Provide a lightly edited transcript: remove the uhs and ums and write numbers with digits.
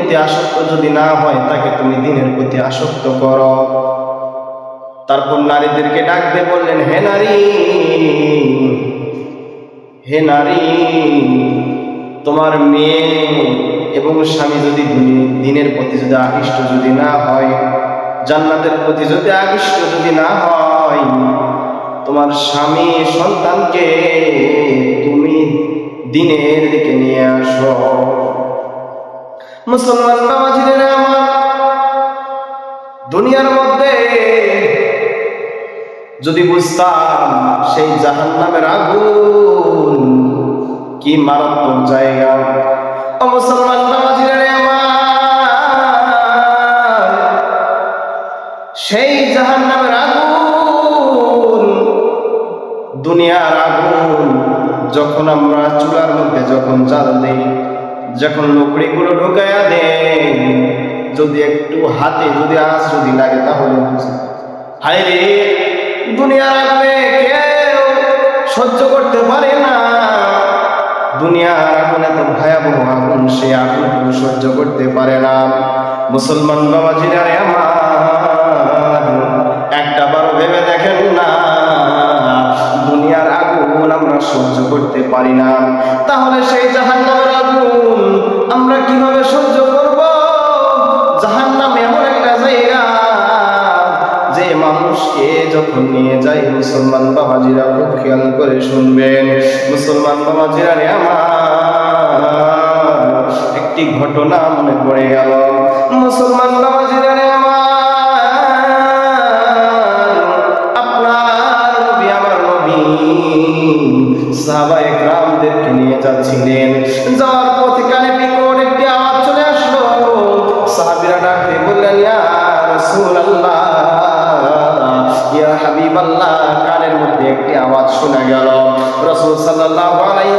প্রতি আসক্ত যদি না হয়, তাকে তুমি দিনের প্রতি আসক্ত করো। তারপর নারীদেরকে ডাক দিয়ে বললেন, হে নারী, হে নারী, তোমার মেয়ে এবং স্বামী যদি দিনের প্রতি যদি আকৃষ্ট যদি না হয়, জান্নাতের প্রতি যদি আকৃষ্ট যদি না হয়, তোমার স্বামী সন্তানকে তুমি দিনের দিকে নিয়ে আসো। মুসলমান বাবাজিরা আমার, দুনিয়ার মধ্যে যদি বুঝতাম সেই জাহান্নামের আগুন কি মারাত্মক জায়গা। ও মুসলমান বাবাজিরা আমার, সেই জাহান্নামের আগুন, দুনিয়ার আগুন যখন আমরা চুলার মধ্যে যখন জ্বাল দেই, যখন লকড়িগুলো ঢুকাইয়া দেই, যদি একটু হাতে যদি আঁচ যদি লাগে তাহলে হায় রে, দুনিয়ার আগুনে কেউ সহ্য করতে পারে না। দুনিয়ার আগুন এত ভয়াবহ আগুন, সে আগুন সহ্য করতে পারে না। মুসলমান বাবাজিরা আমার, একটা বার ভেবে দেখেন না, দুনিয়ার আগুন আমরা সহ্য করতে পারি না, তাহলে সেই জাহান্নামের আগুন আমরা কিভাবে সহ্য করব? জাহান্নাম এমন একটা জায়গা যে মানুষকে যখন নিয়ে যায়, মুসলমান বাবাজিরা খুব খেয়াল করে শুনবেন, মুসলমান বাবাজিরা আমার একটি ঘটনা মনে পড়ে গেল। মুসলমান বাবাজিরা সাহাবায়ে কেরামদেরকে নিয়ে যাচ্ছিলেন, যাওয়ার পথে কানে বিকট একটি আওয়াজ চলে আসলো। সাহাবীরা ডাক দিয়ে বললেন, ইয়া রাসূলুল্লাহ, ইয়া হাবিবাল্লাহ। কানের মধ্যে একটি আওয়াজ শোনা গেল। রাসূল সাল্লাল্লাহু আলাইহি